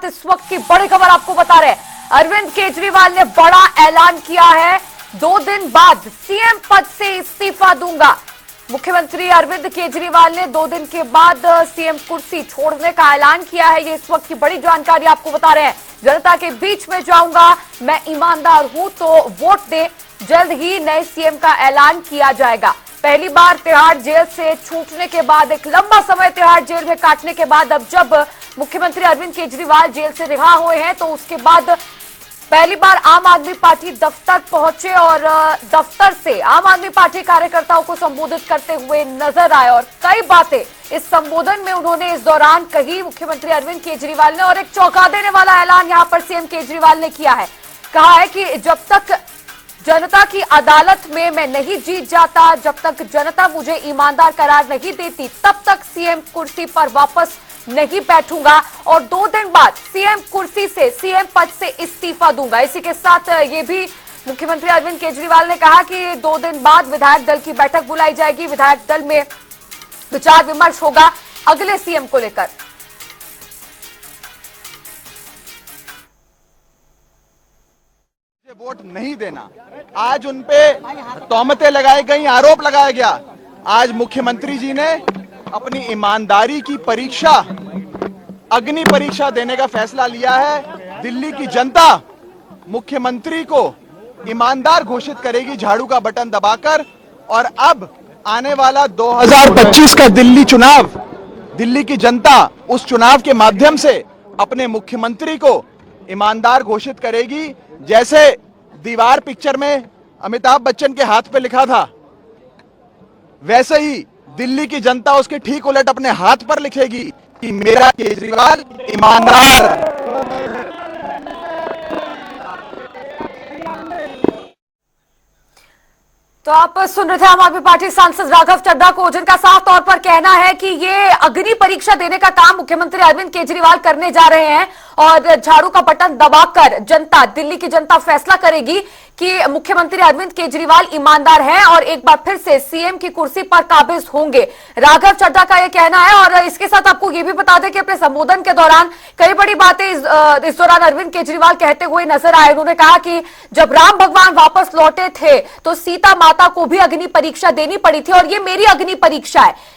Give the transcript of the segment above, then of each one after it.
इस वक्त की बड़ी खबर आपको बता रहे हैं। अरविंद केजरीवाल ने बड़ा ऐलान किया है। 2 दिन बाद सीएम पद से इस्तीफा दूंगा। मुख्यमंत्री अरविंद केजरीवाल ने 2 दिन के बाद सीएम कुर्सी छोड़ने का ऐलान किया है। ये इस वक्त की बड़ी जानकारी आपको बता रहे हैं। जनता के बीच में जाऊंगा, मैं ईमानदार हूं तो वोट दे। जल्द ही नए सीएम का ऐलान किया जाएगा। पहली बार तिहाड़ जेल से छूटने के बाद, एक लंबा समय तिहाड़ जेल में काटने के बाद, अब जब मुख्यमंत्री अरविंद केजरीवाल जेल से रिहा हुए हैं तो उसके बाद पहली बार आम आदमी पार्टी दफ्तर पहुंचे और दफ्तर से आम आदमी पार्टी कार्यकर्ताओं को संबोधित करते हुए नजर आए और कई बातें इस संबोधन में उन्होंने इस दौरान कही मुख्यमंत्री अरविंद केजरीवाल ने। और एक चौंका देने वाला ऐलान यहां पर सीएम केजरीवाल ने किया है। कहा है कि जब तक जनता की अदालत में मैं नहीं जीत जाता, जब तक जनता मुझे ईमानदार करार नहीं देती, तब तक सीएम कुर्सी पर वापस नहीं बैठूंगा और 2 दिन बाद सीएम कुर्सी से, सीएम पद से इस्तीफा दूंगा। इसी के साथ ये भी मुख्यमंत्री अरविंद केजरीवाल ने कहा कि 2 दिन बाद विधायक दल की बैठक बुलाई जाएगी। विधायक दल में विचार विमर्श होगा अगले सीएम को लेकर। वोट नहीं देना, आज उनपे तोहमतें लगाई गई, आरोप लगाया गया। आज मुख्यमंत्री जी ने अपनी ईमानदारी की परीक्षा, अग्नि परीक्षा देने का फैसला लिया है। दिल्ली की जनता मुख्यमंत्री को ईमानदार घोषित करेगी झाड़ू का बटन दबाकर। और अब आने वाला 2025 का दिल्ली चुनाव, दिल्ली की जनता उस चुनाव के माध्यम से अपने मुख्यमंत्री को ईमानदार घोषित करेगी। जैसे दीवार पिक्चर में अमिताभ बच्चन के हाथ पे लिखा था, वैसे ही दिल्ली की जनता उसके ठीक उलट अपने हाथ पर लिखेगी कि मेरा केजरीवाल ईमानदार। तो आप सुन रहे थे आम आदमी पार्टी सांसद राघव चड्ढा को, जिनका साफ तौर पर कहना है कि ये अग्नि परीक्षा देने का काम मुख्यमंत्री अरविंद केजरीवाल करने जा रहे हैं और झाड़ू का बटन दबाकर जनता, दिल्ली की जनता फैसला करेगी कि मुख्यमंत्री अरविंद केजरीवाल ईमानदार हैं और एक बार फिर से सीएम की कुर्सी पर काबिज होंगे। राघव चड्ढा का यह कहना है। और इसके साथ आपको यह भी बता दें कि अपने संबोधन के दौरान कई बड़ी बातें इस दौरान अरविंद केजरीवाल कहते हुए नजर आए। उन्होंने कहा कि जब राम भगवान वापस लौटे थे तो सीता माता को भी अग्नि परीक्षा देनी पड़ी थी और ये मेरी अग्नि परीक्षा है।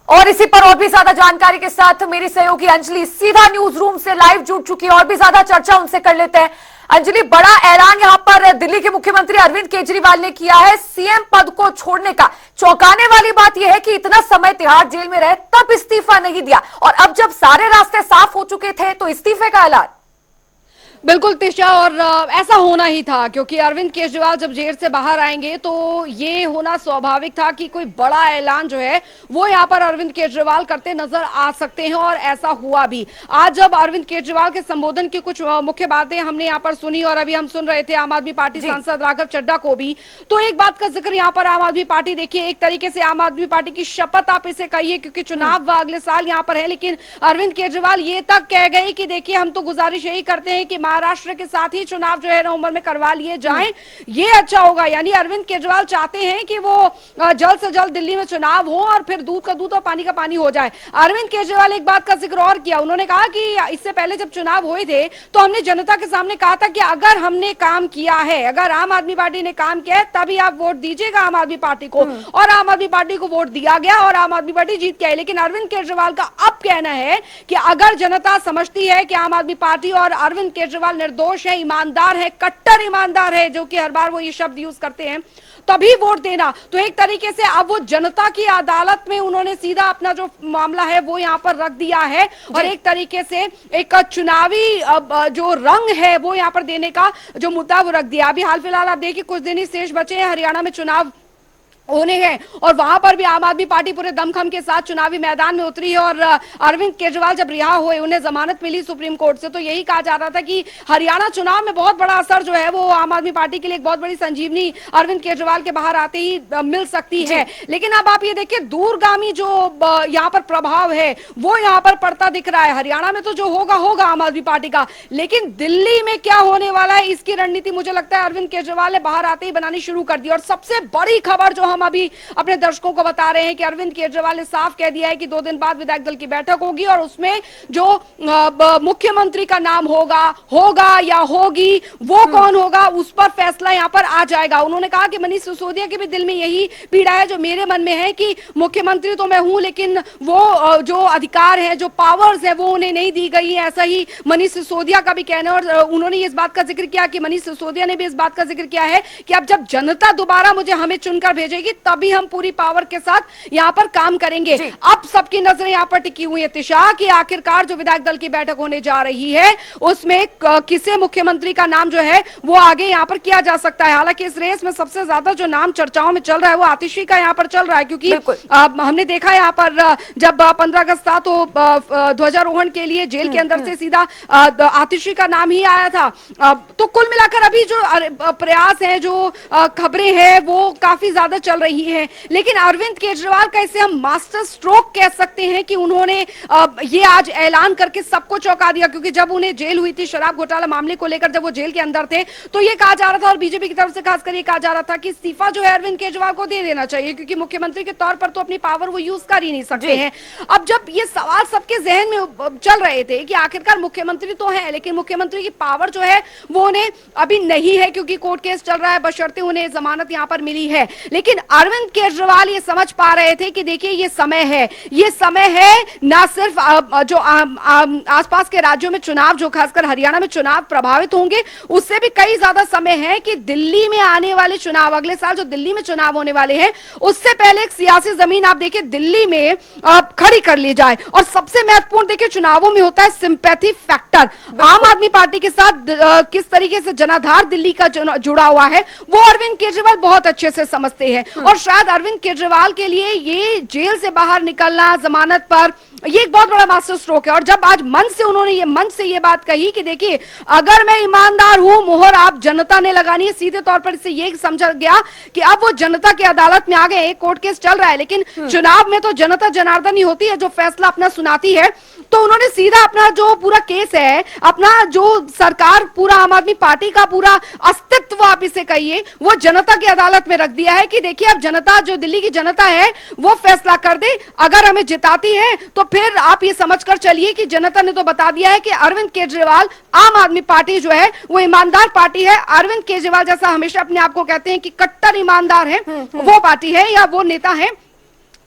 और इसी पर और भी ज्यादा जानकारी के साथ मेरी सहयोगी अंजलि सीधा न्यूज रूम से लाइव जुड़ चुकी है और भी ज्यादा चर्चा उनसे कर लेते हैं। अंजलि, बड़ा ऐलान यहां पर दिल्ली के मुख्यमंत्री अरविंद केजरीवाल ने किया है सीएम पद को छोड़ने का। चौंकाने वाली बात यह है कि इतना समय तिहाड़ जेल में रहे तब इस्तीफा नहीं दिया और अब जब सारे रास्ते साफ हो चुके थे तो इस्तीफे का ऐलान। बिल्कुल तिशा, और ऐसा होना ही था क्योंकि अरविंद केजरीवाल जब जेल से बाहर आएंगे तो ये होना स्वाभाविक था कि कोई बड़ा ऐलान जो है वो यहाँ पर अरविंद केजरीवाल करते नजर आ सकते हैं और ऐसा हुआ भी। आज जब अरविंद केजरीवाल के संबोधन की कुछ मुख्य बातें हमने यहाँ पर सुनी और अभी हम सुन रहे थे आम आदमी पार्टी सांसद राघव चड्ढा को भी, तो एक बात का जिक्र यहाँ पर आम आदमी पार्टी, देखिए एक तरीके से आम आदमी पार्टी की शपथ आप इसे कहिए क्योंकि चुनाव अगले साल यहाँ पर है, लेकिन अरविंद केजरीवाल ये तक कह गए कि देखिए हम तो गुजारिश यही करते हैं कि महाराष्ट्र के साथ ही चुनाव जो है नवंबर में करवा लिए जाएं, ये अच्छा होगा। यानी अरविंद केजरीवाल चाहते हैं कि वो जल्द से जल्द दिल्ली में चुनाव हो और फिर दूध का दूध और पानी का पानी हो जाए। अरविंद केजरीवाल एक बात का जिक्र और किया, उन्होंने कहा कि इससे पहले जब चुनाव हुए थे तो हमने जनता के सामने कहा था कि अगर हमने काम किया है, अगर आम आदमी पार्टी ने काम किया है तभी आप वोट दीजिएगा आम आदमी पार्टी को, और आम आदमी पार्टी को वोट दिया गया और आम आदमी पार्टी जीत के आई। लेकिन अरविंद केजरीवाल का अब कहना है कि अगर जनता समझती है कि आम आदमी पार्टी और अरविंद केजरीवाल निर्दोष है, ईमानदार है, कट्टर ईमानदार है, जो कि हर बार वो ये शब्द यूज करते हैं, तभी वोट देना। तो एक तरीके से अब वो जनता की अदालत में उन्होंने सीधा अपना जो मामला है वो यहाँ पर रख दिया है और एक तरीके से एक चुनावी जो रंग है वो यहाँ पर देने का जो मुद्दा वो रख दिया। अभी हाल फिलहाल आप देखिए कुछ दिन ही शेष बचे हैं, हरियाणा में चुनाव होने हैं और वहां पर भी आम आदमी पार्टी पूरे दमखम के साथ चुनावी मैदान में उतरी है। और अरविंद केजरीवाल जब रिहा हुए, उन्हें जमानत मिली सुप्रीम कोर्ट से, तो यही कहा जा रहा था कि हरियाणा चुनाव में बहुत बड़ा असर जो है वो आम आदमी पार्टी के लिए एक बहुत बड़ी संजीवनी अरविंद केजरीवाल के बाहर आते ही मिल सकती है। लेकिन अब आप ये देखिए दूरगामी जो यहाँ पर प्रभाव है वो यहाँ पर पड़ता दिख रहा है। हरियाणा में तो जो होगा होगा आम आदमी पार्टी का, लेकिन दिल्ली में क्या होने वाला है इसकी रणनीति मुझे लगता है अरविंद केजरीवाल ने बाहर आते ही बनानी शुरू कर दी। और सबसे बड़ी खबर जो हम अभी अपने दर्शकों को बता रहे हैं कि अरविंद केजरीवाल ने साफ कह दिया है कि 2 दिन बाद विधायक दल की बैठक होगी और उसमें जो मुख्यमंत्री का नाम होगा या होगी, वो कौन होगा उस पर फैसला यहां पर आ जाएगा। उन्होंने कहा कि मनीष सिसोदिया के भी दिल में यही पीड़ा है जो मेरे मन में है कि मुख्यमंत्री तो मैं हूं, लेकिन वो जो अधिकार है, जो पावर्स है, वो उन्हें नहीं दी गई है। ऐसा ही मनीष सिसोदिया का भी कहना है और उन्होंने इस बात का जिक्र किया कि मनीष सिसोदिया ने भी इस बात का जिक्र किया है कि अब जब जनता दोबारा हमें चुनकर भेजेगी तभी हम पूरी पावर के साथ यहां पर काम करेंगे। अब सबकी नजरें यहां पर टिकी हुई है तिशा कि आखिरकार जो विधायक दल की बैठक होने जा रही है उसमें किसे मुख्यमंत्री का नाम जो है वो आगे यहां पर किया जा सकता है। हालांकि इस रेस में सबसे ज्यादा जो नाम चर्चाओं में चल रहा है वो आतिशी का यहां पर चल रहा है, क्योंकि हमने देखा यहां पर जब 15 अगस्त था तो ध्वजारोहण के लिए जेल के अंदर से सीधा आतिशी का नाम ही आया था। तो कुल मिलाकर अभी जो प्रयास है, जो खबरें हैं वो काफी ज्यादा चल रही हैं, लेकिन अरविंद केजरीवाल का इसे हम मास्टर स्ट्रोक कह सकते हैं कि उन्होंने ये आज ऐलान करके सबको चौंका दिया, क्योंकि जब उन्हें जेल हुई थी शराब घोटाला मामले को लेकर, जब वो जेल के अंदर थे तो ये कहा जा रहा था और बीजेपी की तरफ से खासकर ये कहा जा रहा था कि इस्तीफा जो है अरविंद केजरीवाल को दे देना चाहिए, क्योंकि मुख्यमंत्री के तौर पर तो अपनी पावर वो यूज कर ही नहीं सकते हैं। अब जब ये सवाल सबके जहन में चल रहे थे कि आखिरकार मुख्यमंत्री तो है लेकिन मुख्यमंत्री की पावर जो है वो उन्हें अभी नहीं है, क्योंकि कोर्ट केस चल रहा है, बशर्ते उन्हें जमानत यहां पर मिली है। लेकिन अरविंद केजरीवाल ये समझ पा रहे थे कि देखिए ये समय है ना सिर्फ जो आसपास के राज्यों में चुनाव, जो खासकर हरियाणा में चुनाव प्रभावित होंगे, उससे भी कई ज्यादा समय है कि दिल्ली में आने वाले चुनाव, अगले साल जो दिल्ली में चुनाव होने वाले हैं, उससे पहले एक सियासी जमीन आप देखिए दिल्ली में खड़ी कर ली जाए। और सबसे महत्वपूर्ण देखिए चुनावों में होता है सिंपैथी फैक्टर। आम आदमी पार्टी के साथ किस तरीके से जनाधार दिल्ली का जुड़ा हुआ है वो अरविंद केजरीवाल बहुत अच्छे से समझते हैं, और शायद अरविंद केजरीवाल के लिए ये जेल से बाहर निकलना जमानत पर ये एक बहुत बड़ा मास्टर स्ट्रोक है। और जब आज उन्होंने मन से ये बात कही कि देखिए अगर मैं ईमानदार हूं, मोहर आप जनता ने लगानी है, सीधे तौर पर इससे ये समझा गया कि अब वो जनता की अदालत में आ गए। एक कोर्ट केस चल रहा है लेकिन चुनाव में तो जनता जनार्दन ही होती है जो फैसला अपना सुनाती है। तो उन्होंने सीधा अपना जो पूरा केस है, अपना जो सरकार, पूरा आम आदमी पार्टी का पूरा अस्तित्व आप इसे कहिए, वो जनता की अदालत में रख दिया है कि देखिए अब जनता, जो दिल्ली की जनता है वो फैसला कर दे। अगर हमें जिताती है तो फिर आप ये समझकर चलिए कि जनता ने तो बता दिया है कि अरविंद केजरीवाल, आम आदमी पार्टी जो है वो ईमानदार पार्टी है। अरविंद केजरीवाल जैसा हमेशा अपने आप को कहते हैं कि कट्टर ईमानदार है, वो पार्टी है या वो नेता है,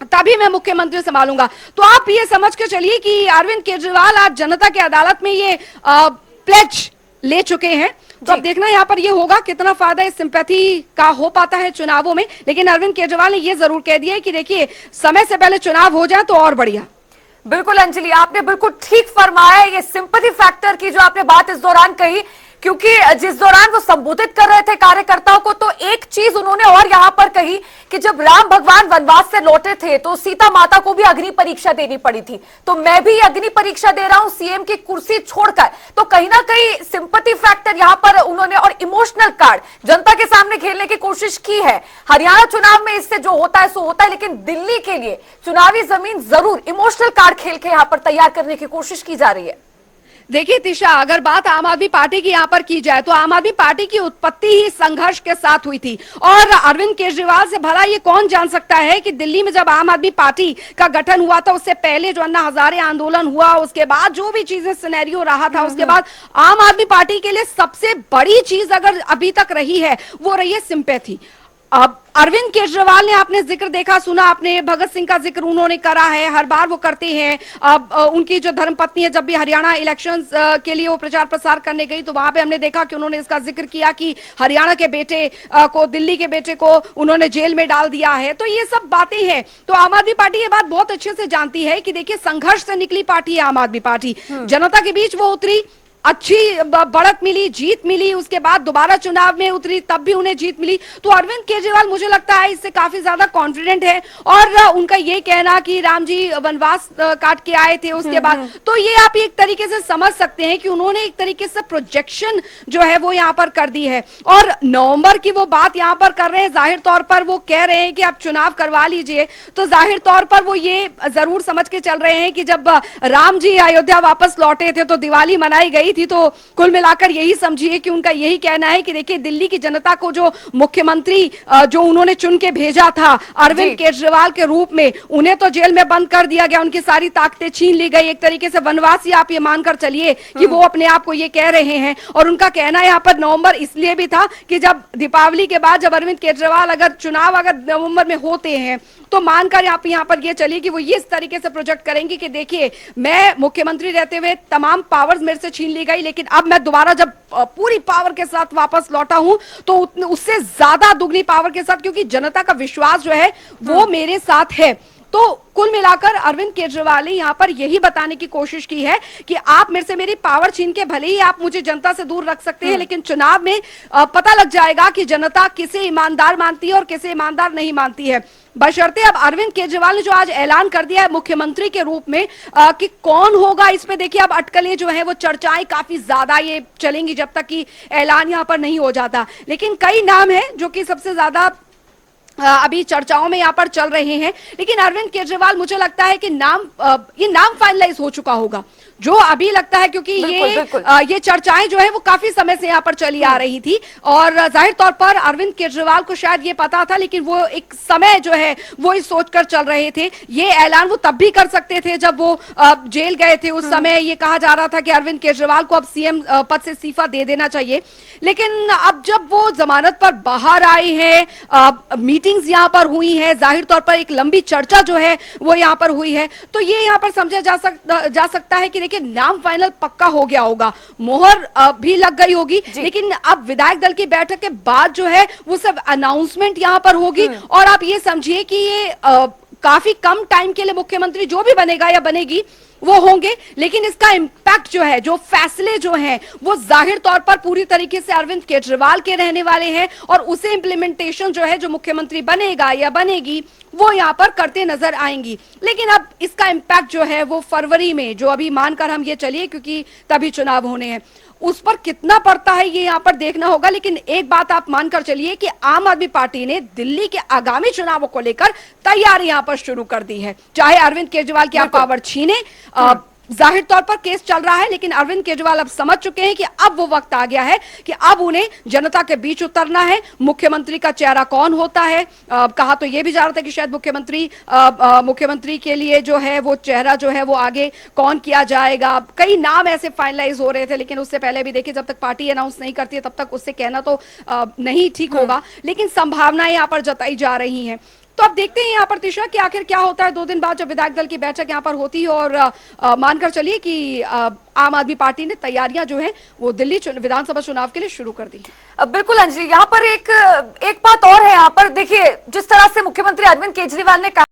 तभी मैं मुख्यमंत्री संभालूंगा। तो आप ये समझ के चलिए कि अरविंद केजरीवाल आज जनता की अदालत में ये प्लेज ले चुके हैं। तो अब देखना यहाँ पर ये होगा कितना फायदा इस सिंपैथी का हो पाता है चुनावों में। लेकिन अरविंद केजरीवाल ने ये जरूर कह दिया है कि देखिए समय से पहले चुनाव हो जाए तो और बढ़िया। बिल्कुल अंजलि, आपने बिल्कुल ठीक फरमाया। ये सिंपैथी फैक्टर की जो आपने बात इस दौरान कही, क्योंकि जिस दौरान वो संबोधित कर रहे थे कार्यकर्ताओं को, तो एक चीज उन्होंने और यहां पर कही कि जब राम भगवान वनवास से लौटे थे तो सीता माता को भी अग्नि परीक्षा देनी पड़ी थी, तो मैं भी अग्नि परीक्षा दे रहा हूं सीएम की कुर्सी छोड़कर। तो कहीं ना कहीं सिंपैथी फैक्टर यहां पर उन्होंने और इमोशनल कार्ड जनता के सामने खेलने की कोशिश की है। हरियाणा चुनाव में इससे जो होता है सो होता है, लेकिन दिल्ली के लिए चुनावी जमीन जरूर इमोशनल कार्ड खेल के यहां पर तैयार करने की कोशिश की जा रही है। देखिए तिशा, अगर बात आम आदमी पार्टी की यहाँ पर की जाए तो आम आदमी पार्टी की उत्पत्ति ही संघर्ष के साथ हुई थी। और अरविंद केजरीवाल से भला ये कौन जान सकता है कि दिल्ली में जब आम आदमी पार्टी का गठन हुआ था, उससे पहले जो अन्ना हजारे आंदोलन हुआ, उसके बाद जो भी चीजें सिनेरियो रहा था, उसके बाद आम आदमी पार्टी के लिए सबसे बड़ी चीज अगर अभी तक रही है वो रही है सिंपैथी। अब अरविंद केजरीवाल ने, आपने जिक्र देखा सुना, आपने भगत सिंह का जिक्र उन्होंने करा है, हर बार वो करते हैं। अब उनकी जो धर्मपत्नी है, जब भी हरियाणा इलेक्शंस के लिए वो प्रचार प्रसार करने गई तो वहां पे हमने देखा कि उन्होंने इसका जिक्र किया कि हरियाणा के बेटे को, दिल्ली के बेटे को उन्होंने जेल में डाल दिया है। तो ये सब बातें हैं। तो आम आदमी पार्टी ये बात बहुत अच्छे से जानती है कि देखिए संघर्ष से निकली पार्टी है आम आदमी पार्टी। जनता के बीच वो उतरी, अच्छी बढ़त मिली, जीत मिली, उसके बाद दोबारा चुनाव में उतरी, तब भी उन्हें जीत मिली। तो अरविंद केजरीवाल मुझे लगता है इससे काफी ज्यादा कॉन्फिडेंट है। और उनका ये कहना कि राम जी वनवास काट के आए थे उसके बाद, तो ये आप एक तरीके से समझ सकते हैं कि उन्होंने एक तरीके से प्रोजेक्शन जो है वो यहाँ पर कर दी है। और नवंबर की वो बात यहाँ पर कर रहे हैं, जाहिर तौर पर वो कह रहे हैं कि आप चुनाव करवा लीजिए, तो जाहिर तौर पर वो ये जरूर समझ के चल रहे हैं कि जब राम जी अयोध्या वापस लौटे थे तो दिवाली मनाई गई थी। तो कुल मिलाकर यही समझिए कि उनका यही कहना है कि देखिए दिल्ली की जनता को जो मुख्यमंत्री जो उन्होंने चुन के भेजा था अरविंद केजरीवाल के रूप में, उन्हें तो जेल में बंद कर दिया गया, उनकी सारी ताकतें छीन ली गई, एक तरीके से वनवासी आप ये मानकर चलिए कि वो अपने आप को ये कह रहे हैं। और उनका कहना यहाँ पर नवंबर इसलिए भी था कि जब दीपावली के बाद जब अरविंद केजरीवाल अगर चुनाव अगर नवंबर में होते हैं तो मानकर आप यहाँ पर ये चलिए कि वो इस तरीके से प्रोजेक्ट करेंगे कि देखिए मैं मुख्यमंत्री रहते हुए तमाम पावर्स मेरे से छीन ली गई, लेकिन अब मैं दोबारा जब पूरी पावर के साथ वापस लौटा हूं तो उससे ज्यादा दुगनी पावर के साथ, क्योंकि जनता का विश्वास जो है वो मेरे साथ है। तो कुल मिलाकर अरविंद केजरीवाल ने यहां पर यही बताने की कोशिश की है कि आप मेरे से मेरी पावर छीन के भले ही आप मुझे जनता से दूर रख सकते हैं, लेकिन चुनाव में पता लग जाएगा कि जनता किसे ईमानदार मानती है और किसे ईमानदार नहीं मानती है। बशर्ते अब अरविंद केजरीवाल ने जो आज ऐलान कर दिया है मुख्यमंत्री के रूप में कि कौन होगा, इसमें देखिए अब अटकलें जो है वो चर्चाएं काफी ज्यादा ये चलेंगी जब तक कि ऐलान यहां पर नहीं हो जाता। लेकिन कई नाम है जो कि सबसे ज्यादा अभी चर्चाओं में यहाँ पर चल रहे हैं। लेकिन अरविंद केजरीवाल मुझे लगता है कि ये नाम फाइनलाइज हो चुका होगा जो अभी लगता है, क्योंकि ये चर्चाएं जो है वो काफी समय से यहाँ पर चली आ रही थी और जाहिर तौर पर अरविंद केजरीवाल को शायद ये पता था, लेकिन वो एक समय जो है वो इस सोचकर चल रहे थे। ये ऐलान वो तब भी कर सकते थे जब वो जेल गए थे, उस समय ये कहा जा रहा था कि अरविंद केजरीवाल को अब सीएम पद से इस्तीफा दे देना चाहिए। लेकिन अब जब वो जमानत पर बाहर आए हैं, मीटिंग्स यहाँ पर हुई है, जाहिर तौर पर एक लंबी चर्चा जो है वो यहाँ पर हुई है, तो ये यहाँ पर समझा जा सकता है कि देखिए नाम फाइनल पक्का हो गया होगा, मोहर भी लग गई होगी। लेकिन अब विधायक दल की बैठक के बाद जो है वो सब अनाउंसमेंट यहाँ पर होगी और आप ये समझिए कि ये काफी कम टाइम के लिए मुख्यमंत्री जो भी बनेगा या बनेगी वो होंगे, लेकिन इसका इंपैक्ट जो है, जो फैसले जो हैं, वो जाहिर तौर पर पूरी तरीके से अरविंद केजरीवाल के रहने वाले हैं और उसे इंप्लीमेंटेशन जो है जो मुख्यमंत्री बनेगा या बनेगी वो यहाँ पर करते नजर आएंगी। लेकिन अब इसका इंपैक्ट जो है वो फरवरी में, जो अभी मानकर हम ये चलिए क्योंकि तभी चुनाव होने हैं, उस पर कितना पड़ता है ये यहाँ पर देखना होगा। लेकिन एक बात आप मानकर चलिए कि आम आदमी पार्टी ने दिल्ली के आगामी चुनावों को लेकर तैयारी यहाँ पर शुरू कर दी है। चाहे अरविंद केजरीवाल की आप पावर छीने, जाहिर तौर पर केस चल रहा है, लेकिन अरविंद केजरीवाल अब समझ चुके हैं कि अब वो वक्त आ गया है कि अब उन्हें जनता के बीच उतरना है। मुख्यमंत्री का चेहरा कौन होता है, कहा तो ये भी जा रहा था कि शायद मुख्यमंत्री के लिए जो है वो चेहरा जो है वो आगे कौन किया जाएगा, कई नाम ऐसे फाइनलाइज हो रहे थे। लेकिन उससे पहले भी देखिए जब तक पार्टी अनाउंस नहीं करती है तब तक उससे कहना तो नहीं ठीक होगा, लेकिन संभावनाएं यहाँ पर जताई जा रही हैं। तो अब देखते हैं यहाँ पर तिशा कि आखिर क्या होता है 2 दिन बाद जब विधायक दल की बैठक यहाँ पर होती है और मानकर चलिए कि आम आदमी पार्टी ने तैयारियां जो है वो दिल्ली विधानसभा चुनाव के लिए शुरू कर दी। बिल्कुल अंजलि, यहाँ पर एक बात और है। यहाँ पर देखिए जिस तरह से मुख्यमंत्री अरविंद केजरीवाल ने कहा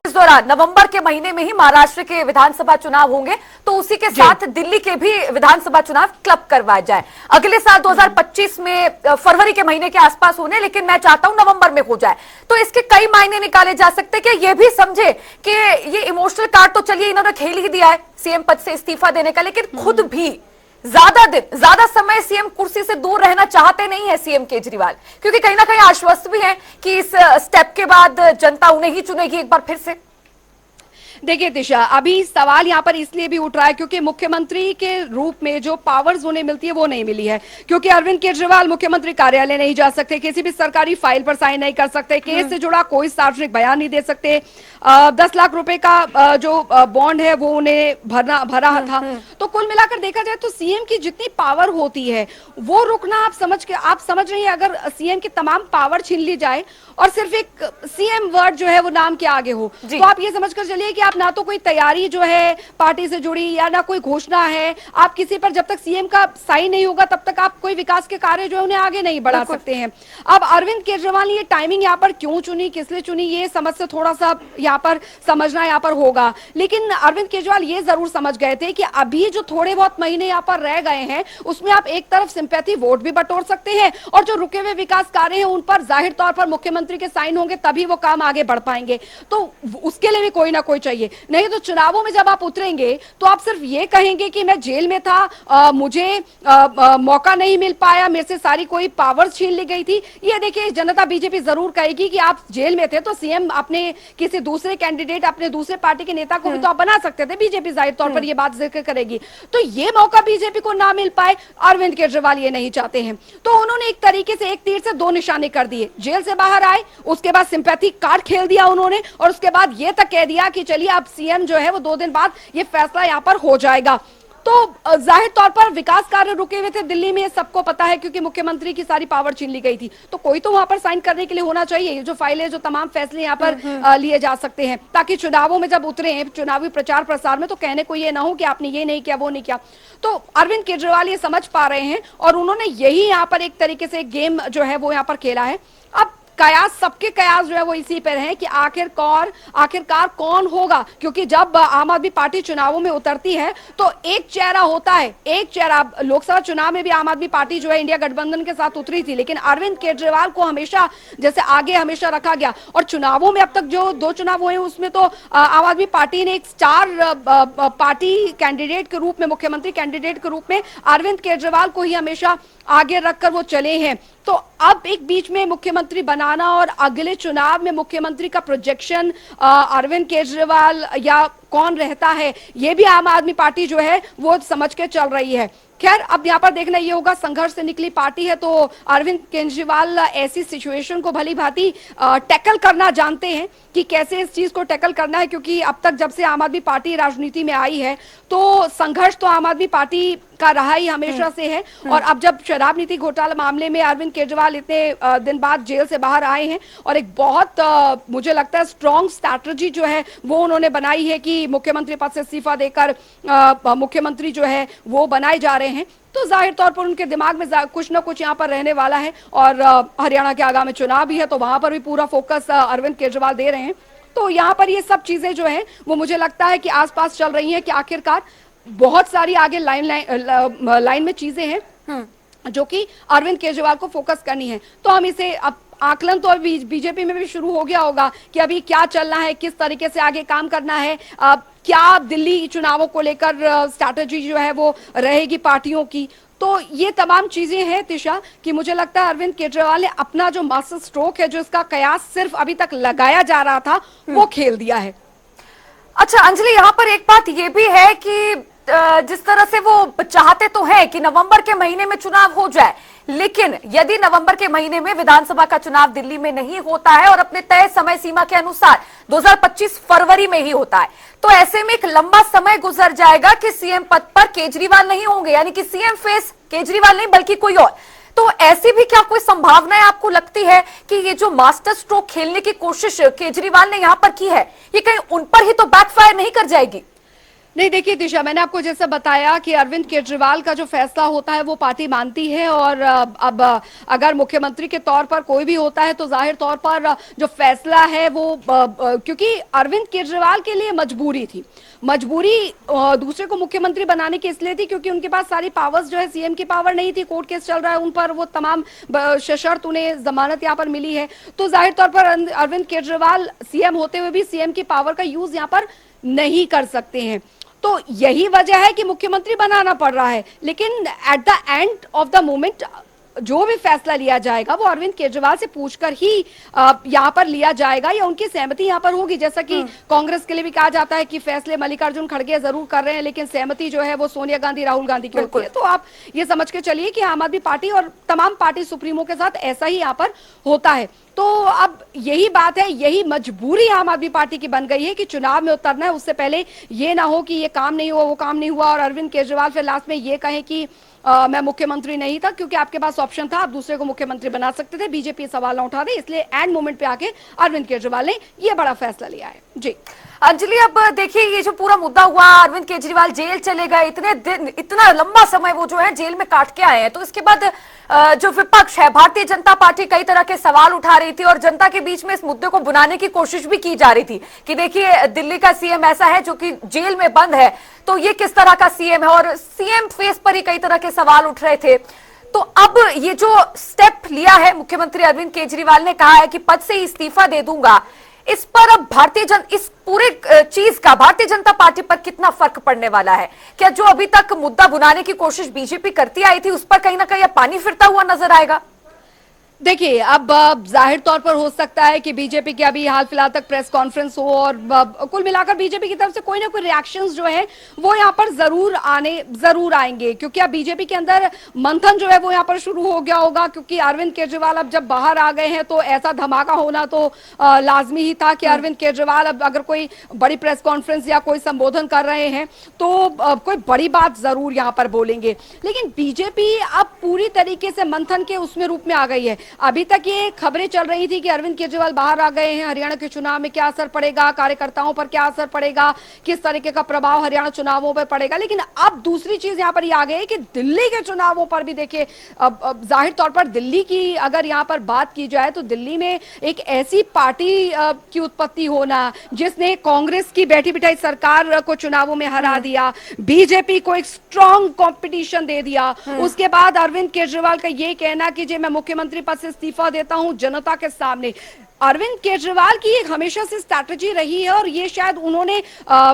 इस दौरान नवंबर के महीने में ही महाराष्ट्र के विधानसभा चुनाव होंगे, तो उसी के साथ दिल्ली के भी विधानसभा चुनाव क्लब करवाए जाए। अगले साल 2025 में फरवरी के महीने के आसपास होने, लेकिन मैं चाहता हूं नवंबर में हो जाए। तो इसके कई मायने निकाले जा सकते हैं कि ये भी समझे कि ये इमोशनल कार्ड तो चलिए इन्होंने खेल ही दिया है सीएम पद से इस्तीफा देने का, लेकिन खुद भी ज्यादा समय सीएम कुर्सी से दूर रहना चाहते नहीं है सीएम केजरीवाल, क्योंकि कहीं ना कहीं आश्वस्त भी हैं कि इस स्टेप के बाद जनता उन्हें ही चुनेगी एक बार फिर से। देखिए दिशा, अभी सवाल यहाँ पर इसलिए भी उठ रहा है क्योंकि मुख्यमंत्री के रूप में जो पावर्स उन्हें मिलती है वो नहीं मिली है, क्योंकि अरविंद केजरीवाल मुख्यमंत्री कार्यालय नहीं जा सकते, किसी भी सरकारी फाइल पर साइन नहीं कर सकते, केस से जुड़ा कोई सार्वजनिक बयान नहीं दे सकते, 10 लाख रुपए का जो बॉन्ड है वो उन्हें भरा था। तो कुल मिलाकर देखा जाए तो सीएम की जितनी पावर होती है वो रुकना आप समझ रही है। अगर सीएम की तमाम पावर छीन ली जाए और सिर्फ एक सीएम वर्ड जो है वो नाम के आगे हो, तो आप ये समझकर चलिए कि आप ना तो कोई तैयारी जो है पार्टी से जुड़ी या ना कोई घोषणा है, आप किसी पर जब तक सीएम का साइन नहीं होगा तब तक आप कोई विकास के कार्य जो है उन्हें आगे नहीं बढ़ा सकते हैं। अब अरविंद केजरीवाल ने ये टाइमिंग यहाँ पर क्यों चुनी, किस लिए चुनी, ये समझ से थोड़ा सा यहाँ पर समझना यहाँ पर होगा। लेकिन अरविंद केजरीवाल ये जरूर समझ गए थे कि अभी जो थोड़े बहुत महीने यहाँ पर रह गए हैं उसमें आप एक तरफ सिंपैथी वोट भी बटोर सकते हैं और जो रुके हुए विकास कार्य हैं उन पर जाहिर तौर पर मुख्यमंत्री के साइन होंगे तभी वो काम आगे बढ़ पाएंगे। तो उसके लिए भी कोई ना कोई चाहिए, नहीं तो चुनावों में जब आप उतरेंगे तो आप सिर्फ ये कहेंगे कि मैं जेल में था, मुझे मौका नहीं मिल पाया, मेरे से सारी कोई पावर छीन ली गई थी। ये देखिए जनता बीजेपी जरूर कहेगी कि आप जेल में थे तो सीएम अपने किसी दूसरे कैंडिडेट, अपने दूसरे पार्टी के नेता को भी तो आप बना सकते थे, बीजेपी जाहिर तौर पर ये बात जिक्र करेगी। चाहिए। तो ये मौका बीजेपी को ना मिल पाए, अरविंद केजरीवाल ये नहीं चाहते हैं। तो उन्होंने एक तरीके से एक तीर से दो निशाने कर दिए। जेल से बाहर आए, उसके बाद सिंपैथी कार्ड खेल दिया उन्होंने, और उसके बाद ये तक कह दिया कि चलिए अब सीएम जो है वो 2 दिन बाद ये फैसला यहां पर हो जाएगा। तो जाहिर तौर पर विकास कार्य रुके हुए थे दिल्ली में, सबको पता है, क्योंकि मुख्यमंत्री की सारी पावर छीन ली गई थी। तो कोई तो वहां पर साइन करने के लिए होना चाहिए। ये जो फाइलें, जो तमाम फैसले यहाँ पर लिए जा सकते हैं, ताकि चुनावों में जब उतरे हैं, चुनावी प्रचार प्रसार में, तो कहने को ये ना हो कि आपने ये नहीं किया, वो नहीं किया। तो अरविंद केजरीवाल ये समझ पा रहे हैं, और उन्होंने यही यहाँ पर एक तरीके से गेम जो है वो यहाँ पर खेला है। अब कयास, सबके कयास जो है वो इसी पर हैं कि आखिरकार कौन होगा, क्योंकि जब आम आदमी पार्टी चुनावों में उतरती है तो एक चेहरा होता है, एक चेहरा। लोकसभा चुनाव में भी आम आदमी पार्टी जो है इंडिया गठबंधन के साथ उतरी थी, लेकिन अरविंद केजरीवाल को हमेशा जैसे आगे हमेशा रखा गया। और चुनावों में अब तक जो 2 चुनाव हुए उसमें तो आम आदमी पार्टी ने एक स्टार पार्टी कैंडिडेट के रूप में, मुख्यमंत्री कैंडिडेट के रूप में अरविंद केजरीवाल को ही हमेशा आगे रखकर वो चले हैं। तो अब एक बीच में मुख्यमंत्री बनाना और अगले चुनाव में मुख्यमंत्री का प्रोजेक्शन अरविंद केजरीवाल या कौन रहता है, ये भी आम आदमी पार्टी जो है वो समझ के चल रही है। खैर, अब यहाँ पर देखना ये होगा, संघर्ष से निकली पार्टी है, तो अरविंद केजरीवाल ऐसी सिचुएशन को भली भांति टैकल करना जानते हैं कि कैसे इस चीज को टैकल करना है, क्योंकि अब तक जब से आम आदमी पार्टी राजनीति में आई है तो संघर्ष तो आम आदमी पार्टी का रहा ही हमेशा से है। और अब जब शराब नीति घोटाला मामले में अरविंद केजरीवाल इतने दिन बाद जेल से बाहर आए हैं, और एक बहुत मुझे लगता है स्ट्रॉन्ग स्ट्रैटेजी जो है वो उन्होंने बनाई है कि मुख्यमंत्री पद से इस्तीफा देकर मुख्यमंत्री जो है वो बनाए जा रहे हैं, तो जाहिर तौर पर उनके दिमाग में कुछ ना कुछ यहाँ पर रहने वाला है। और हरियाणा के आगामी चुनाव भी है, तो वहां पर भी पूरा फोकस अरविंद केजरीवाल दे रहे हैं। तो यहाँ पर ये सब चीजें जो है वो मुझे लगता है कि आसपास चल रही हैं, कि आखिरकार बहुत सारी आगे लाइन में चीजें हैं जो कि अरविंद केजरीवाल को फोकस करनी है। तो हम इसे अब आकलन तो अभी बीजेपी में भी शुरू हो गया होगा कि अभी क्या चलना है, किस तरीके से आगे काम करना है, क्या दिल्ली चुनावों को लेकर स्ट्रैटेजी जो है वो रहेगी पार्टियों की। तो ये तमाम चीजें हैं तिशा, कि मुझे लगता है अरविंद केजरीवाल ने अपना जो मास्टर स्ट्रोक है, जो इसका कयास सिर्फ अभी तक लगाया जा रहा था, वो खेल दिया है। अच्छा अंजलि, यहाँ पर एक बात ये भी है कि जिस तरह से वो चाहते तो है कि नवंबर के महीने में चुनाव हो जाए, लेकिन यदि नवंबर के महीने में विधानसभा का चुनाव दिल्ली में नहीं होता है और अपने तय समय सीमा के अनुसार 2025 फरवरी में ही होता है, तो ऐसे में एक लंबा समय गुजर जाएगा कि सीएम पद पर केजरीवाल नहीं होंगे, यानी कि सीएम फेस केजरीवाल नहीं बल्कि कोई और। तो ऐसी भी क्या कोई संभावनाएं आपको लगती है कि ये जो मास्टर स्ट्रोक खेलने की कोशिश केजरीवाल ने यहां पर की है, ये कहीं उन पर ही तो बैकफायर नहीं कर जाएगी? नहीं, देखिए दिशा, मैंने आपको जैसा बताया कि अरविंद केजरीवाल का जो फैसला होता है वो पार्टी मानती है, और अब अगर मुख्यमंत्री के तौर पर कोई भी होता है तो जाहिर तौर पर जो फैसला है वो क्योंकि अरविंद केजरीवाल के लिए मजबूरी दूसरे को मुख्यमंत्री बनाने की इसलिए थी क्योंकि उनके पास सारी पावर्स जो है सीएम की पावर नहीं थी, कोर्ट केस चल रहा है उन पर, वो तमाम सशर्त उन्हें जमानत यहाँ पर मिली है। तो जाहिर तौर पर अरविंद केजरीवाल सीएम होते हुए भी सीएम की पावर का यूज यहाँ पर नहीं कर सकते हैं। तो यही वजह है कि मुख्यमंत्री बनाना पड़ रहा है। लेकिन at the end of the moment जो भी फैसला लिया जाएगा वो अरविंद केजरीवाल से पूछकर ही यहाँ पर लिया जाएगा, या उनकी सहमति यहाँ पर होगी। जैसा कि कांग्रेस के लिए भी कहा जाता है कि फैसले मल्लिकार्जुन खड़गे जरूर कर रहे हैं, लेकिन सहमति जो है वो सोनिया गांधी, राहुल गांधी की होती है। तो आप ये समझ के चलिए कि आम आदमी पार्टी और तमाम पार्टी सुप्रीमो के साथ ऐसा ही यहाँ पर होता है। तो अब यही बात है, यही मजबूरी आम आदमी पार्टी की बन गई है कि चुनाव में उतरना है, उससे पहले ये ना हो कि ये काम नहीं हुआ, वो काम नहीं हुआ, और अरविंद केजरीवाल फिर लास्ट में ये कहे कि मैं मुख्यमंत्री नहीं था, क्योंकि आपके पास ऑप्शन था, आप दूसरे को मुख्यमंत्री बना सकते थे, बीजेपी सवाल ना उठा दे, इसलिए एंड मोमेंट पे आके अरविंद केजरीवाल ने ये बड़ा फैसला लिया है। जी अंजलि, अब देखिए ये जो पूरा मुद्दा हुआ, अरविंद केजरीवाल जेल चले गए, इतने दिन, इतना लंबा समय वो जो है जेल में काट के आए हैं, तो इसके बाद जो विपक्ष है, भारतीय जनता पार्टी कई तरह के सवाल उठा रही थी और जनता के बीच में इस मुद्दे को बुलाने की कोशिश भी की जा रही थी कि देखिए दिल्ली का सीएम ऐसा है जो कि जेल में बंद है, तो ये किस तरह का सीएम है, और सीएम फेस पर ही कई तरह के सवाल उठ रहे थे। तो अब ये जो स्टेप लिया है मुख्यमंत्री अरविंद केजरीवाल ने, कहा है कि पद से इस्तीफा दे दूंगा, इस पर अब इस पूरे चीज का भारतीय जनता पार्टी पर कितना फर्क पड़ने वाला है? क्या जो अभी तक मुद्दा बुलाने की कोशिश बीजेपी करती आई थी उस पर कहीं ना कहीं पानी फिरता हुआ नजर आएगा? देखिए अब जाहिर तौर पर हो सकता है कि बीजेपी की अभी हाल फिलहाल तक प्रेस कॉन्फ्रेंस हो और कुल मिलाकर बीजेपी की तरफ से कोई ना कोई रिएक्शंस जो है वो यहाँ पर जरूर आएंगे, क्योंकि अब बीजेपी के अंदर मंथन जो है वो यहाँ पर शुरू हो गया होगा, क्योंकि अरविंद केजरीवाल अब जब बाहर आ गए हैं तो ऐसा धमाका होना तो लाजमी ही था कि अरविंद केजरीवाल अब अगर कोई बड़ी प्रेस कॉन्फ्रेंस या कोई संबोधन कर रहे हैं तो कोई बड़ी बात जरूर यहाँ पर बोलेंगे। लेकिन बीजेपी अब पूरी तरीके से मंथन के उसमें रूप में आ गई है। अभी तक ये खबरें चल रही थी कि अरविंद केजरीवाल बाहर आ गए हैं, हरियाणा के चुनाव में क्या असर पड़ेगा, कार्यकर्ताओं पर क्या असर पड़ेगा, किस तरीके का प्रभाव हरियाणा चुनावों पर पड़ेगा। लेकिन अब दूसरी चीज यहां पर ये आ गई है कि दिल्ली के चुनावों पर भी देखिए, अब जाहिर तौर पर दिल्ली की अगर यहां पर बात की जाए तो दिल्ली में एक ऐसी पार्टी की उत्पत्ति होना जिसने कांग्रेस की बैठी बिठाई सरकार को चुनावों में हरा दिया, बीजेपी को एक स्ट्रॉन्ग कंपटीशन दे दिया, उसके बाद अरविंद केजरीवाल का ये कहना कि मैं मुख्यमंत्री पद से इस्तीफा देता हूं जनता के सामने। अरविंद केजरीवाल की एक हमेशा से स्ट्रैटेजी रही है और ये शायद उन्होंने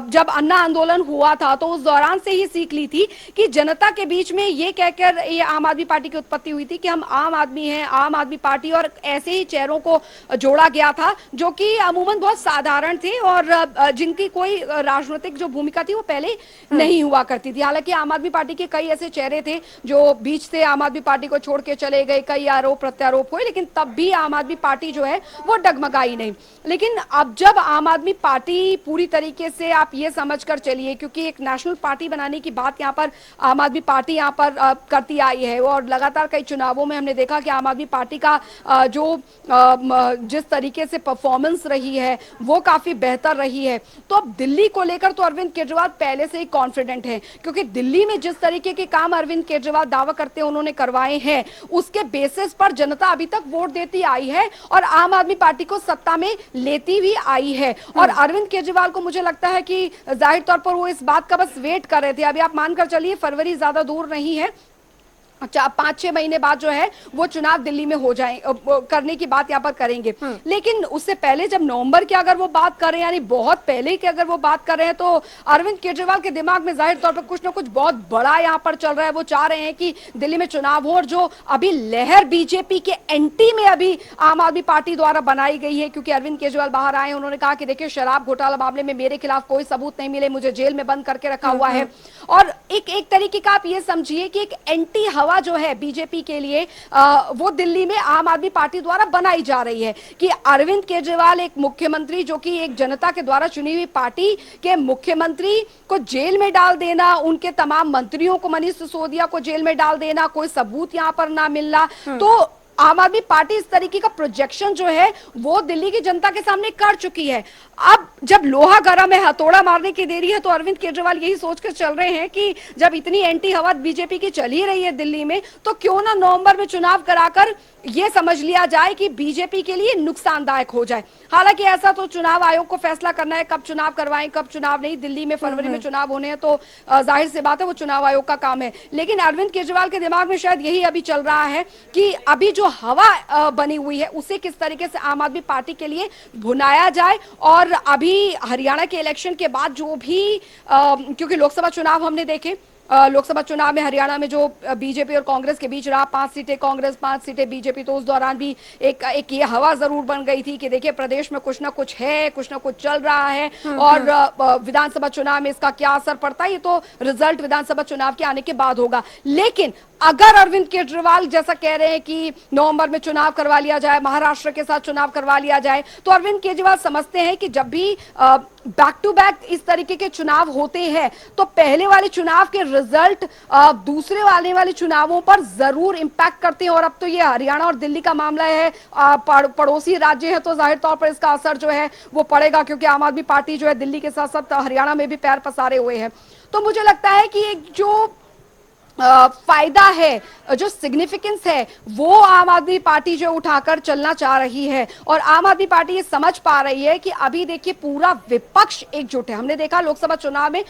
जब अन्ना आंदोलन हुआ था तो उस दौरान से ही सीख ली थी कि जनता के बीच में ये कहकर ये आम आदमी पार्टी की उत्पत्ति हुई थी कि हम आम आदमी हैं, आम आदमी पार्टी, और ऐसे ही चेहरों को जोड़ा गया था जो कि अमूमन बहुत साधारण थे और जिनकी कोई राजनीतिक जो भूमिका थी वो पहले नहीं हुआ करती थी। हालांकि आम आदमी पार्टी के कई ऐसे चेहरे थे जो बीच से आम आदमी पार्टी को छोड़ के चले गए, कई आरोप प्रत्यारोप हुए, लेकिन तब भी आम आदमी पार्टी जो है वो डगमगाई नहीं। लेकिन अब जब आम आदमी पार्टी पूरी तरीके से आप ये समझकर चलिए, क्योंकि एक नेशनल पार्टी बनाने की बात यहाँ पर आम आदमी पार्टी यहाँ पर करती आई है और लगातार कई चुनावों में हमने देखा कि आम आदमी पार्टी का जिस तरीके से परफॉर्मेंस रही है वो काफी बेहतर रही है। तो अब दिल्ली को लेकर तो अरविंद केजरीवाल पहले से ही कॉन्फिडेंट है, क्योंकि दिल्ली में जिस तरीके के काम अरविंद केजरीवाल दावा करते हैं उन्होंने करवाए हैं, उसके बेसिस पर जनता अभी तक वोट देती आई है और आम आदमी पार्टी को सत्ता में लेती भी आई है। और अरविंद केजरीवाल को मुझे लगता है कि जाहिर तौर पर वो इस बात का बस वेट कर रहे थे। अभी आप मानकर चलिए फरवरी ज्यादा दूर नहीं है, 5-6 महीने बाद जो है वो चुनाव दिल्ली में हो जाए करने की बात यहाँ पर करेंगे। लेकिन उससे पहले जब नवंबर की अगर वो बात करें, यानी बहुत पहले की अगर वो बात कर रहे हैं, तो अरविंद केजरीवाल के दिमाग में जाहिर तौर पर कुछ ना कुछ बहुत बड़ा यहाँ पर चल रहा है। वो चाह रहे हैं कि दिल्ली में चुनाव हो और जो अभी लहर बीजेपी के एंटी में अभी आम आदमी पार्टी द्वारा बनाई गई है, क्योंकि अरविंद केजरीवाल बाहर आए, उन्होंने कहा कि देखिए शराब घोटाला मामले में मेरे खिलाफ कोई सबूत नहीं मिले, मुझे जेल में बंद करके रखा हुआ है। और एक तरीके का आप ये समझिए कि एक एंटी हवा जो है बीजेपी के लिए वो दिल्ली में आम आदमी पार्टी द्वारा बनाई जा रही है कि अरविंद केजरीवाल एक मुख्यमंत्री जो कि एक जनता के द्वारा चुनी हुई पार्टी के मुख्यमंत्री को जेल में डाल देना, उनके तमाम मंत्रियों को, मनीष सिसोदिया को जेल में डाल देना, कोई सबूत यहां पर ना मिलना, तो आम आदमी पार्टी इस तरीके का प्रोजेक्शन जो है वो दिल्ली की जनता के सामने कर चुकी है। अब जब लोहा गर्म है, हथौड़ा मारने की देरी है, तो अरविंद केजरीवाल यही सोचकर चल रहे हैं कि जब इतनी एंटी हवा बीजेपी की चल ही रही है दिल्ली में, तो क्यों ना नवंबर में चुनाव कराकर ये समझ लिया जाए कि बीजेपी के लिए नुकसानदायक हो जाए। हालांकि ऐसा तो चुनाव आयोग को फैसला करना है, कब चुनाव करवाएं कब चुनाव नहीं। दिल्ली में फरवरी में चुनाव होने हैं तो जाहिर सी बात है वो चुनाव आयोग का काम है। लेकिन अरविंद केजरीवाल के दिमाग में शायद यही अभी चल रहा है कि अभी जो हवा बनी हुई है उसे किस तरीके से आम आदमी पार्टी के लिए भुनाया जाए। और अभी हरियाणा के इलेक्शन के बाद जो भी क्योंकि लोकसभा चुनाव हमने देखे, लोकसभा चुनाव में हरियाणा में जो बीजेपी और कांग्रेस के बीच रहा, 5 सीटें कांग्रेस 5 सीटें बीजेपी, तो उस दौरान भी एक ये हवा जरूर बन गई थी कि देखिए प्रदेश में कुछ ना कुछ है, कुछ ना कुछ चल रहा है और विधानसभा चुनाव में इसका क्या असर पड़ता है ये तो रिजल्ट विधानसभा चुनाव के आने के बाद होगा। लेकिन अगर अरविंद केजरीवाल जैसा कह रहे हैं कि नवंबर में चुनाव करवा लिया जाए, महाराष्ट्र के साथ चुनाव करवा लिया जाए, तो अरविंद केजरीवाल समझते हैं कि जब भी बैक टू बैक इस तरीके के चुनाव होते हैं तो पहले वाले चुनाव के रिजल्ट दूसरे वाले चुनावों पर जरूर इंपैक्ट करते हैं। और अब तो ये हरियाणा और दिल्ली का मामला है, पड़ोसी राज्य है, तो जाहिर तौर पर इसका असर जो है वो पड़ेगा, क्योंकि आम आदमी पार्टी जो है दिल्ली के साथ साथ हरियाणा में भी पैर पसारे हुए हैं। तो मुझे लगता है कि एक जो फायदा है, जो सिग्निफिकेंस है, वो आम आदमी पार्टी जो उठाकर चलना चाह रही है। और आम आदमी पार्टी ये समझ पा रही है कि अभी देखिए पूरा विपक्ष एकजुट है। हमने देखा लोकसभा चुनाव में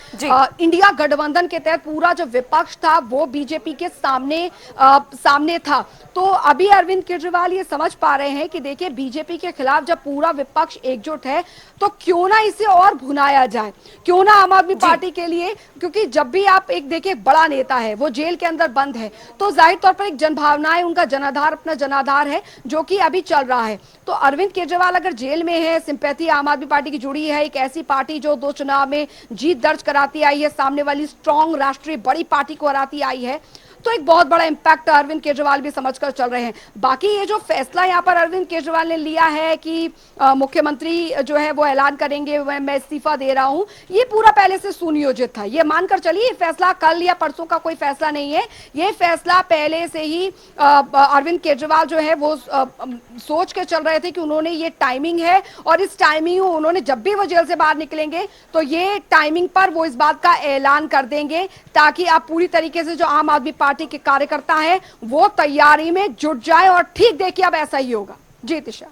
इंडिया गठबंधन के तहत पूरा जो विपक्ष था वो बीजेपी के सामने था। तो अभी अरविंद केजरीवाल ये समझ पा रहे हैं कि देखिए बीजेपी के खिलाफ जब पूरा विपक्ष एकजुट है तो क्यों ना इसे और भुनाया जाए, क्यों ना आम आदमी पार्टी के लिए, क्योंकि जब भी आप एक देखिए बड़ा नेता है वो जेल के अंदर बंद है, तो जाहिर तौर पर एक जनभावना है, उनका जनाधार अपना जनाधार है जो कि अभी चल रहा है। तो अरविंद केजरीवाल अगर जेल में है, सिंपैथी आम आदमी पार्टी की जुड़ी है, एक ऐसी पार्टी जो 2 चुनाव में जीत दर्ज कराती आई है, सामने वाली स्ट्रांग राष्ट्रीय बड़ी पार्टी को हराती आई है, तो एक बहुत बड़ा इंपैक्ट अरविंद केजरीवाल भी समझकर चल रहे हैं। बाकी ये जो फैसला यहाँ पर अरविंद केजरीवाल ने लिया है कि मुख्यमंत्री जो है वो ऐलान करेंगे मैं इस्तीफा दे रहा हूं, ये पूरा पहले से सुनियोजित था। ये मानकर चलिए फैसला कल या परसों का कोई फैसला नहीं है, ये फैसला पहले से ही अरविंद केजरीवाल जो है वो सोच के चल रहे थे कि उन्होंने ये टाइमिंग है और इस टाइमिंग उन्होंने जब भी वो जेल से बाहर निकलेंगे तो ये टाइमिंग पर वो इस बात का ऐलान कर देंगे, ताकि आप पूरी तरीके से जो आम आदमी पार्टी के कार्यकर्ता है वो तैयारी में जुट जाए। और ठीक देखिए अब ऐसा ही होगा। जी तिशा।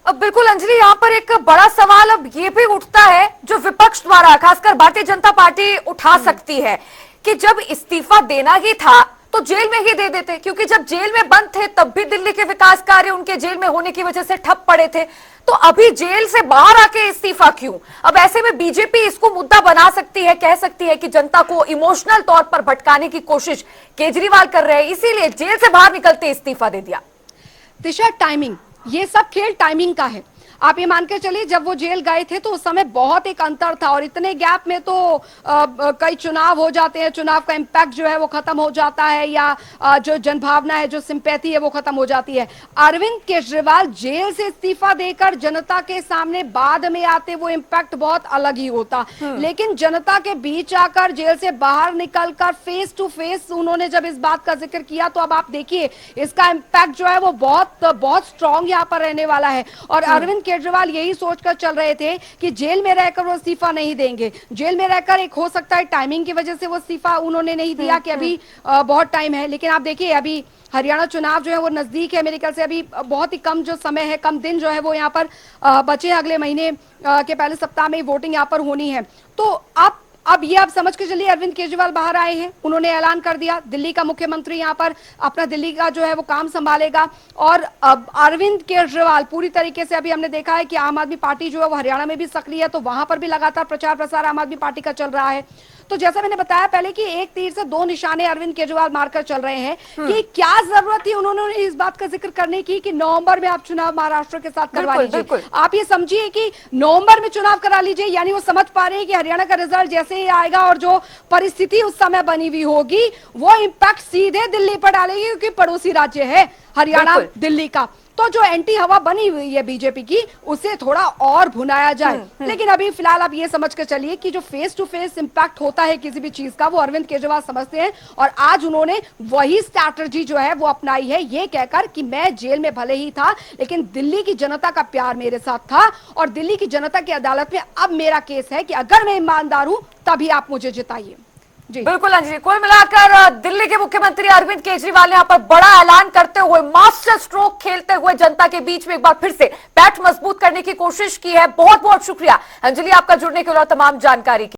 अब बिल्कुल अंजलि, यहाँ पर एक बड़ा सवाल अब ये भी उठता है जो विपक्ष द्वारा खासकर भारतीय जनता पार्टी उठा सकती है कि जब इस्तीफा देना ही था तो जेल में ही दे देते, क्योंकि जब जेल में बंद थे तब भी दिल्ली के विकास कार्य उनके जेल में होने की वजह से ठप पड़े थे, तो अभी जेल से बाहर आके इस्तीफा क्यों? अब ऐसे में बीजेपी इसको मुद्दा बना सकती है, कह सकती है कि जनता को इमोशनल तौर पर भटकाने की कोशिश केजरीवाल कर रहे हैं, इसीलिए जेल से बाहर निकलते इस्तीफा दे दिया। दिशा, टाइमिंग, ये सब खेल टाइमिंग का है। आप ये मान के चलिए जब वो जेल गए थे तो उस समय बहुत एक अंतर था, और इतने गैप में तो कई चुनाव हो जाते हैं, चुनाव का इम्पैक्ट जो है वो खत्म हो जाता है, या जो जनभावना है, जो सिंपैथी है वो खत्म हो जाती है। अरविंद केजरीवाल जेल से इस्तीफा देकर जनता के सामने बाद में आते वो इम्पैक्ट बहुत अलग ही होता, लेकिन जनता के बीच आकर जेल से बाहर निकलकर फेस टू फेस उन्होंने जब इस बात का जिक्र किया तो अब आप देखिए इसका इम्पैक्ट जो है वो बहुत स्ट्रांग यहाँ पर रहने वाला है। और अरविंद केजरीवाल यही सोचकर चल रहे थे कि जेल में रहकर वो इस्तीफा नहीं देंगे। जेल में रहकर एक हो सकता है टाइमिंग की वजह से वो इस्तीफा उन्होंने नहीं दिया कि अभी बहुत टाइम है, लेकिन आप देखिए अभी हरियाणा चुनाव जो है वो नजदीक है, मेरे ख्याल से अभी बहुत ही कम जो समय है, कम दिन जो है वो यहाँ पर बचे, अगले महीने के पहले सप्ताह में वोटिंग यहाँ पर होनी है। तो अब ये आप समझ के चलिए अरविंद केजरीवाल बाहर आए हैं, उन्होंने ऐलान कर दिया दिल्ली का मुख्यमंत्री यहाँ पर अपना दिल्ली का जो है वो काम संभालेगा। और अब अरविंद केजरीवाल पूरी तरीके से, अभी हमने देखा है कि आम आदमी पार्टी जो है वो हरियाणा में भी सक्रिय है, तो वहां पर भी लगातार प्रचार प्रसार आम आदमी पार्टी का चल रहा है। तो जैसा मैंने बताया पहले कि एक तीर से 2 निशाने अरविंद केजरीवाल मारकर चल रहे हैं कि क्या जरूरत थी उन्होंने इस बात का जिक्र करने की कि नवंबर में आप चुनाव महाराष्ट्र के साथ करवा लीजिए। आप ये समझिए कि नवंबर में चुनाव करा लीजिए, यानी वो समझ पा रहे हैं कि हरियाणा का रिजल्ट जैसे ही आएगा और जो परिस्थिति उस समय बनी हुई होगी वो इम्पैक्ट सीधे दिल्ली पर डालेगी, क्योंकि पड़ोसी राज्य है हरियाणा दिल्ली का। तो जो एंटी हवा बनी हुई है बीजेपी की उसे थोड़ा और भुनाया जाए। लेकिन अभी फिलहाल आप ये समझ कर चलिए कि जो फेस टू फेस इंपैक्ट होता है किसी भी चीज का वो अरविंद केजरीवाल समझते हैं, और आज उन्होंने वही स्ट्रैटेजी जो है वो अपनाई है, ये कहकर कि मैं जेल में भले ही था लेकिन दिल्ली की जनता का प्यार मेरे साथ था, और दिल्ली की जनता की अदालत में अब मेरा केस है कि अगर मैं ईमानदार हूं तभी आप मुझे जिताइए। जी बिल्कुल अंजलि, कुल मिलाकर दिल्ली के मुख्यमंत्री अरविंद केजरीवाल ने यहाँ पर बड़ा ऐलान करते हुए, मास्टर स्ट्रोक खेलते हुए जनता के बीच में एक बार फिर से पैठ मजबूत करने की कोशिश की है। बहुत बहुत शुक्रिया अंजलि आपका जुड़ने के लिए और तमाम जानकारी की।